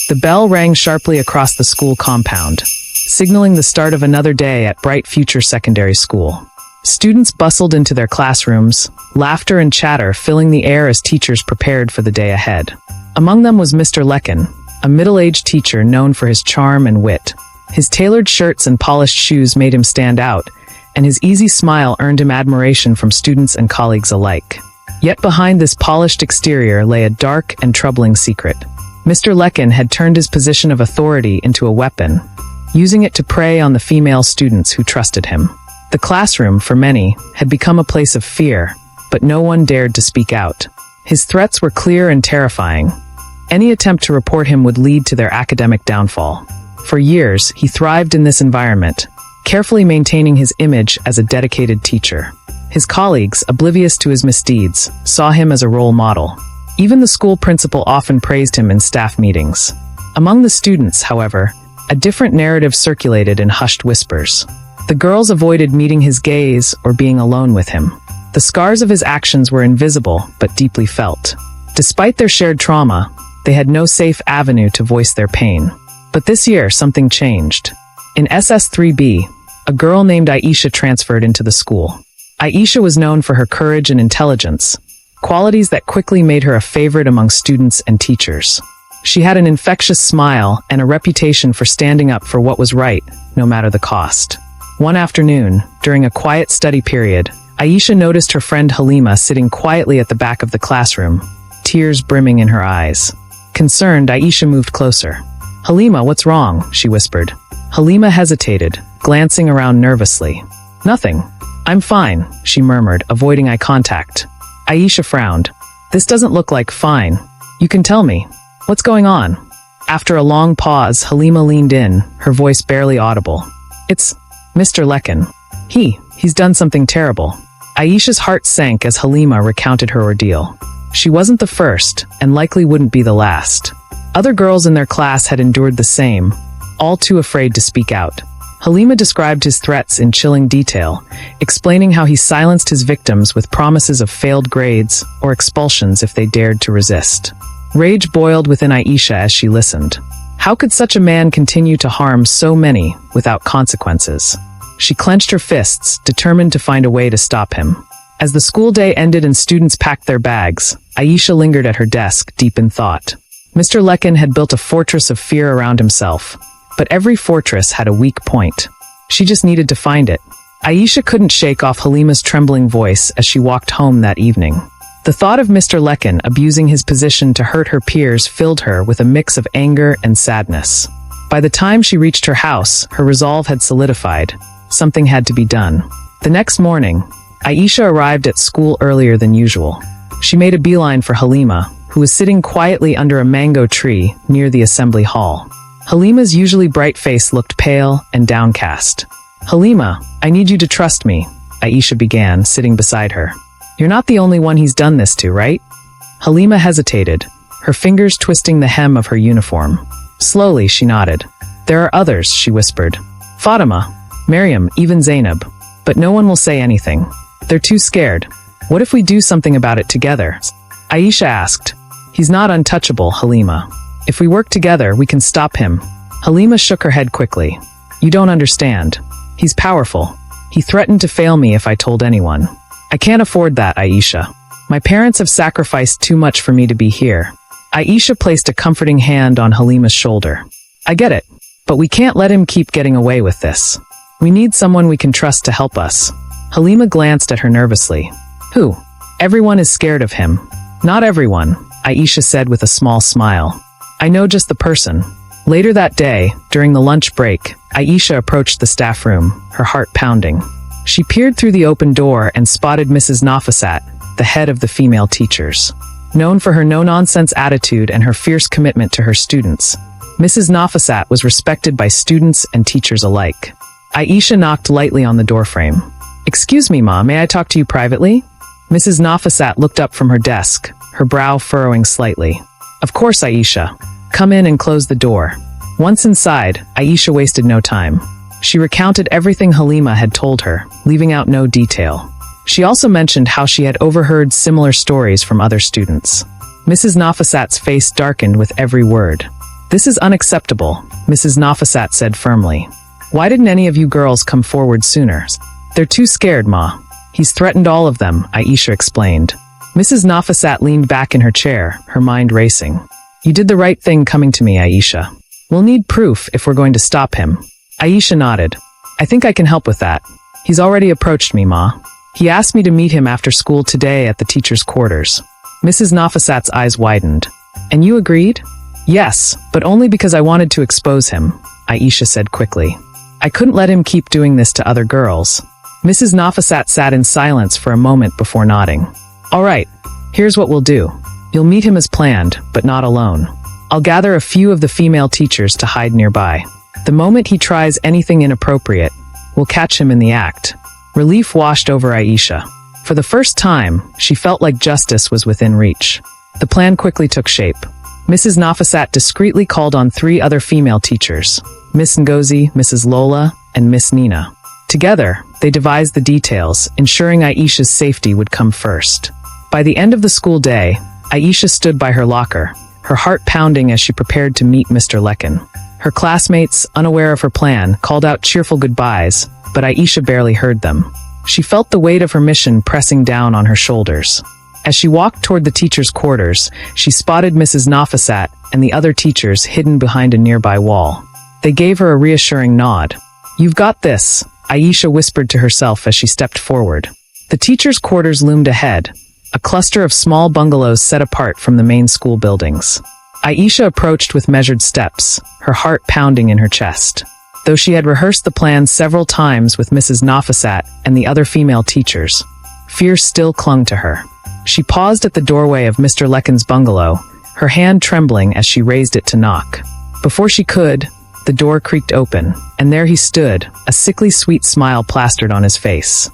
The bell rang sharply across the school compound, signaling the start of another day at Bright Future Secondary School. Students bustled into their classrooms, laughter and chatter filling the air as teachers prepared for the day ahead. Among them was Mr. Lekan, a middle-aged teacher known for his charm and wit. His tailored shirts and polished shoes made him stand out, and his easy smile earned him admiration from students and colleagues alike. Yet behind this polished exterior lay a dark and troubling secret. Mr. Lekan had turned his position of authority into a weapon, using it to prey on the female students who trusted him. The classroom, for many, had become a place of fear, but no one dared to speak out. His threats were clear and terrifying. Any attempt to report him would lead to their academic downfall. For years, he thrived in this environment, carefully maintaining his image as a dedicated teacher. His colleagues, oblivious to his misdeeds, saw him as a role model. Even the school principal often praised him in staff meetings. Among the students, however, a different narrative circulated in hushed whispers. The girls avoided meeting his gaze or being alone with him. The scars of his actions were invisible but deeply felt. Despite their shared trauma, they had no safe avenue to voice their pain. But this year, something changed. In SS3B, a girl named Aisha transferred into the school. Aisha was known for her courage and intelligence, qualities that quickly made her a favorite among students and teachers. She had an infectious smile and a reputation for standing up for what was right, no matter the cost. One afternoon, during a quiet study period, Aisha noticed her friend Halima sitting quietly at the back of the classroom, tears brimming in her eyes. Concerned, Aisha moved closer. "Halima, what's wrong?" she whispered. Halima hesitated, glancing around nervously. "Nothing. I'm fine," she murmured, avoiding eye contact. Aisha frowned. "This doesn't look like fine. You can tell me. What's going on?" After a long pause, Halima leaned in, her voice barely audible. "It's Mr. Lekan. He's done something terrible." Aisha's heart sank as Halima recounted her ordeal. She wasn't the first, and likely wouldn't be the last. Other girls in their class had endured the same, all too afraid to speak out. Halima described his threats in chilling detail, explaining how he silenced his victims with promises of failed grades or expulsions if they dared to resist. Rage boiled within Aisha as she listened. How could such a man continue to harm so many without consequences? She clenched her fists, determined to find a way to stop him. As the school day ended and students packed their bags, Aisha lingered at her desk, deep in thought. Mr. Lekan had built a fortress of fear around himself, but every fortress had a weak point. She just needed to find it. Aisha couldn't shake off Halima's trembling voice as she walked home that evening. The thought of Mr. Lekan abusing his position to hurt her peers filled her with a mix of anger and sadness. By the time she reached her house, her resolve had solidified. Something had to be done. The next morning, Aisha arrived at school earlier than usual. She made a beeline for Halima, who was sitting quietly under a mango tree near the assembly hall. Halima's usually bright face looked pale and downcast. "Halima, I need you to trust me," Aisha began, sitting beside her. "You're not the only one he's done this to, right?" Halima hesitated, her fingers twisting the hem of her uniform. Slowly, she nodded. "There are others," she whispered. "Fatima, Miriam, even Zainab. But no one will say anything. They're too scared. What if we do something about it together?" Aisha asked. "He's not untouchable, Halima. If we work together, we can stop him." Halima shook her head quickly. "You don't understand. He's powerful. He threatened to fail me if I told anyone. I can't afford that, Aisha. My parents have sacrificed too much for me to be here." Aisha placed a comforting hand on Halima's shoulder. "I get it, but we can't let him keep getting away with this. We need someone we can trust to help us." Halima glanced at her nervously. "Who?" "Everyone is scared of him." "Not everyone," Aisha said with a small smile. "I know just the person." Later that day, during the lunch break, Aisha approached the staff room, her heart pounding. She peered through the open door and spotted Mrs. Nofisat, the head of the female teachers. Known for her no-nonsense attitude and her fierce commitment to her students, Mrs. Nofisat was respected by students and teachers alike. Aisha knocked lightly on the doorframe. "Excuse me, Ma, may I talk to you privately?" Mrs. Nofisat looked up from her desk, her brow furrowing slightly. "Of course, Aisha. Come in and close the door." Once inside, Aisha wasted no time. She recounted everything Halima had told her, leaving out no detail. She also mentioned how she had overheard similar stories from other students. Mrs. Nofisat's face darkened with every word. "This is unacceptable," Mrs. Nofisat said firmly. "Why didn't any of you girls come forward sooner?" "They're too scared, Ma. He's threatened all of them," Aisha explained. Mrs. Nofisat leaned back in her chair, her mind racing. "You did the right thing coming to me, Aisha. We'll need proof if we're going to stop him." Aisha nodded. "I think I can help with that. He's already approached me, Ma. He asked me to meet him after school today at the teacher's quarters." Mrs. Nofisat's eyes widened. "And you agreed?" "Yes, but only because I wanted to expose him," Aisha said quickly. "I couldn't let him keep doing this to other girls." Mrs. Nofisat sat in silence for a moment before nodding. "All right, here's what we'll do. You'll meet him as planned, but not alone. I'll gather a few of the female teachers to hide nearby. The moment he tries anything inappropriate, we'll catch him in the act." Relief washed over Aisha. For the first time, she felt like justice was within reach. The plan quickly took shape. Mrs. Nofisat discreetly called on 3 other female teachers, Miss Ngozi, Mrs. Lola, and Miss Nina. Together, they devised the details, ensuring Aisha's safety would come first. By the end of the school day, Aisha stood by her locker, her heart pounding as she prepared to meet Mr. Lekan. Her classmates, unaware of her plan, called out cheerful goodbyes, but Aisha barely heard them. She felt the weight of her mission pressing down on her shoulders. As she walked toward the teachers' quarters, she spotted Mrs. Nofisat and the other teachers hidden behind a nearby wall. They gave her a reassuring nod. "You've got this," Aisha whispered to herself as she stepped forward. The teachers' quarters loomed ahead, a cluster of small bungalows set apart from the main school buildings. Aisha approached with measured steps, her heart pounding in her chest. Though she had rehearsed the plan several times with Mrs. Nofisat and the other female teachers, fear still clung to her. She paused at the doorway of Mr. Lekan's bungalow, her hand trembling as she raised it to knock. Before she could, the door creaked open, and there he stood, a sickly sweet smile plastered on his face.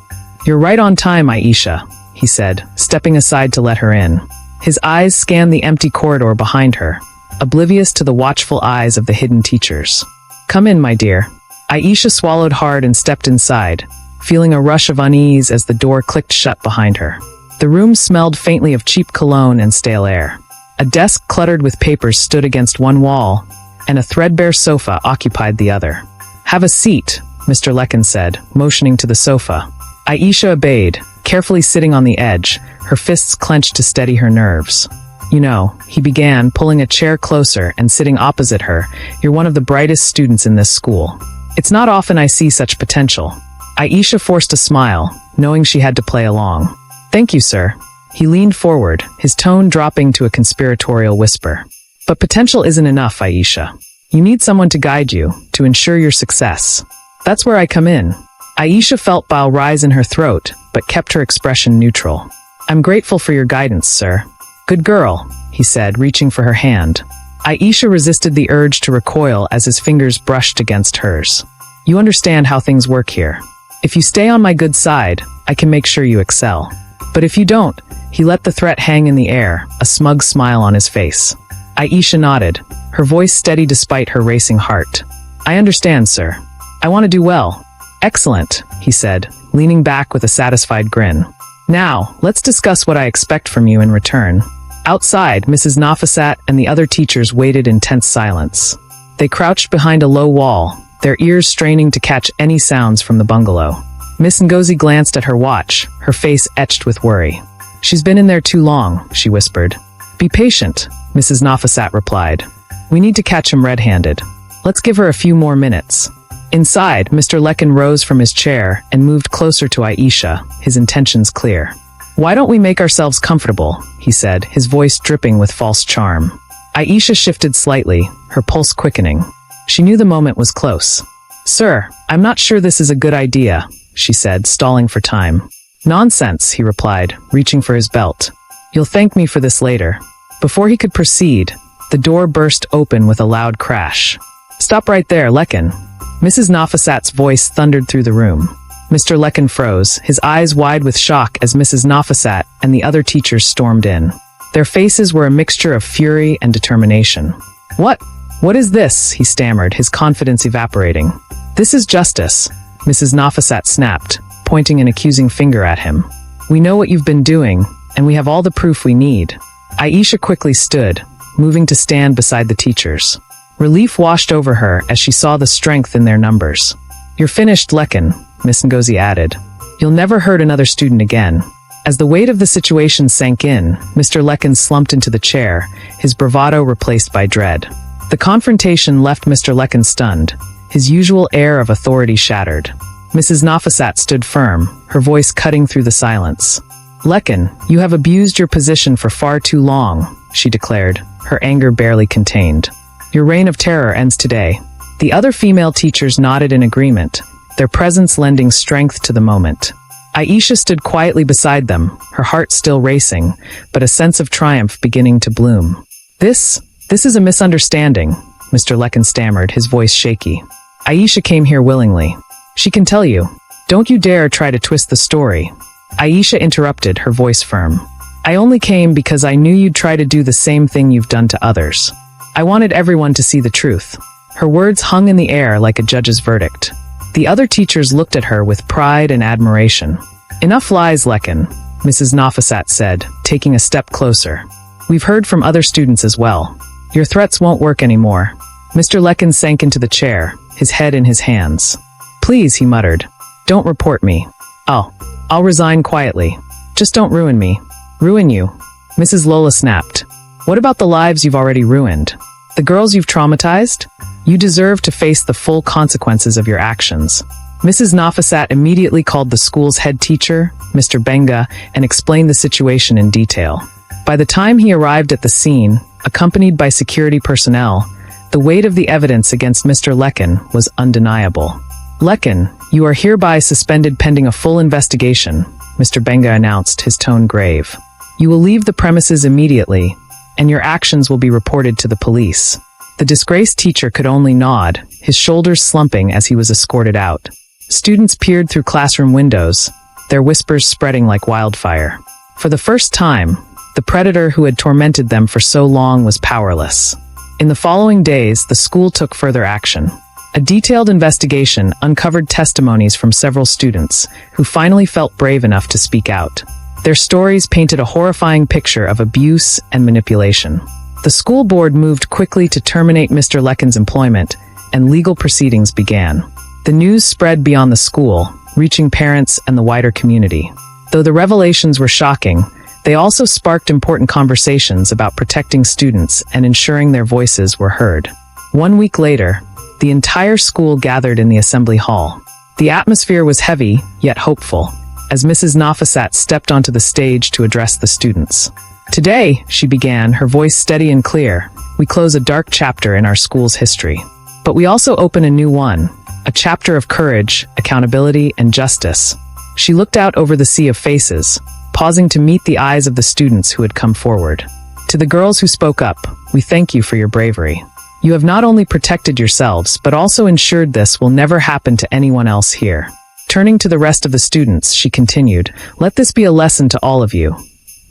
"You're right on time, Aisha," he said, stepping aside to let her in. His eyes scanned the empty corridor behind her, oblivious to the watchful eyes of the hidden teachers. "Come in, my dear." Aisha swallowed hard and stepped inside, feeling a rush of unease as the door clicked shut behind her. The room smelled faintly of cheap cologne and stale air. A desk cluttered with papers stood against one wall, and a threadbare sofa occupied the other. "Have a seat," Mr. Lekan said, motioning to the sofa. Aisha obeyed, carefully sitting on the edge, her fists clenched to steady her nerves. "You know," he began, pulling a chair closer and sitting opposite her, "you're one of the brightest students in this school. It's not often I see such potential." Aisha forced a smile, knowing she had to play along. "Thank you, sir." He leaned forward, his tone dropping to a conspiratorial whisper. "But potential isn't enough, Aisha. You need someone to guide you, to ensure your success. That's where I come in." Aisha felt bile rise in her throat, but kept her expression neutral. "I'm grateful for your guidance, sir." "Good girl," he said, reaching for her hand. Aisha resisted the urge to recoil as his fingers brushed against hers. "You understand how things work here. If you stay on my good side, I can make sure you excel. But if you don't," he let the threat hang in the air, a smug smile on his face. Aisha nodded, her voice steady despite her racing heart. "I understand, sir. I want to do well." "Excellent," he said, leaning back with a satisfied grin. "Now, let's discuss what I expect from you in return." Outside, Mrs. Nofisat and the other teachers waited in tense silence. They crouched behind a low wall, their ears straining to catch any sounds from the bungalow. Miss Ngozi glanced at her watch, her face etched with worry. "She's been in there too long," she whispered. "Be patient," Mrs. Nofisat replied. "We need to catch him red-handed. Let's give her a few more minutes." Inside, Mr. Lekan rose from his chair and moved closer to Aisha, his intentions clear. "Why don't we make ourselves comfortable?" he said, his voice dripping with false charm. Aisha shifted slightly, her pulse quickening. She knew the moment was close. "Sir, I'm not sure this is a good idea," she said, stalling for time. "Nonsense," he replied, reaching for his belt. "You'll thank me for this later." Before he could proceed, the door burst open with a loud crash. "Stop right there, Lekan." Mrs. Nofisat's voice thundered through the room. Mr. Lekan froze, his eyes wide with shock as Mrs. Nofisat and the other teachers stormed in. Their faces were a mixture of fury and determination. What is this?" he stammered, his confidence evaporating. "This is justice," Mrs. Nofisat snapped, pointing an accusing finger at him. "We know what you've been doing, and we have all the proof we need." Aisha quickly stood, moving to stand beside the teachers. Relief washed over her as she saw the strength in their numbers. "You're finished, Lekan," Miss Ngozi added. "You'll never hurt another student again." As the weight of the situation sank in, Mr. Lekan slumped into the chair, his bravado replaced by dread. The confrontation left Mr. Lekan stunned, his usual air of authority shattered. Mrs. Nofisat stood firm, her voice cutting through the silence. "Lekan, you have abused your position for far too long," she declared, her anger barely contained. "Your reign of terror ends today." The other female teachers nodded in agreement, their presence lending strength to the moment. Aisha stood quietly beside them, her heart still racing, but a sense of triumph beginning to bloom. This is a misunderstanding," Mr. Lekan stammered, his voice shaky. "Aisha came here willingly. She can tell you. Don't you dare try to twist the story." Aisha interrupted, her voice firm. "I only came because I knew you'd try to do the same thing you've done to others. I wanted everyone to see the truth." Her words hung in the air like a judge's verdict. The other teachers looked at her with pride and admiration. "Enough lies, Lekan," Mrs. Nofisat said, taking a step closer. "We've heard from other students as well. Your threats won't work anymore." Mr. Lekan sank into the chair, his head in his hands. "Please," he muttered, "don't report me. I'll resign quietly. Just don't ruin me." "Ruin you?" Mrs. Lola snapped. "What about the lives you've already ruined? The girls you've traumatized? You deserve to face the full consequences of your actions." Mrs. Nofisat immediately called the school's head teacher, Mr. Benga, and explained the situation in detail. By the time he arrived at the scene, accompanied by security personnel, the weight of the evidence against Mr. Lekan was undeniable. "Lekan, you are hereby suspended pending a full investigation," Mr. Benga announced, his tone grave. "You will leave the premises immediately, and your actions will be reported to the police." The disgraced teacher could only nod, his shoulders slumping as he was escorted out. Students peered through classroom windows, their whispers spreading like wildfire. For the first time, the predator who had tormented them for so long was powerless. In the following days, the school took further action. A detailed investigation uncovered testimonies from several students, who finally felt brave enough to speak out. Their stories painted a horrifying picture of abuse and manipulation. The school board moved quickly to terminate Mr. Lekan's employment, and legal proceedings began. The news spread beyond the school, reaching parents and the wider community. Though the revelations were shocking, they also sparked important conversations about protecting students and ensuring their voices were heard. 1 week later, the entire school gathered in the assembly hall. The atmosphere was heavy, yet hopeful, as Mrs. Nofisat stepped onto the stage to address the students. "Today," she began, her voice steady and clear, "we close a dark chapter in our school's history. But we also open a new one, a chapter of courage, accountability, and justice." She looked out over the sea of faces, pausing to meet the eyes of the students who had come forward. "To the girls who spoke up, we thank you for your bravery. You have not only protected yourselves, but also ensured this will never happen to anyone else here." Turning to the rest of the students, she continued, "Let this be a lesson to all of you.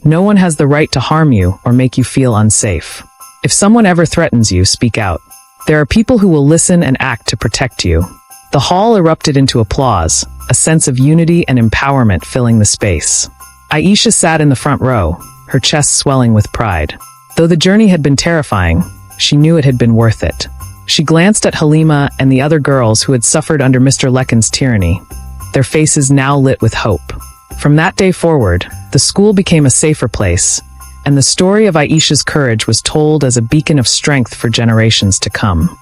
No one has the right to harm you or make you feel unsafe. If someone ever threatens you, speak out. There are people who will listen and act to protect you." The hall erupted into applause, a sense of unity and empowerment filling the space. Aisha sat in the front row, her chest swelling with pride. Though the journey had been terrifying, she knew it had been worth it. She glanced at Halima and the other girls who had suffered under Mr. Lekan's tyranny, their faces now lit with hope. From that day forward, the school became a safer place, and the story of Aisha's courage was told as a beacon of strength for generations to come.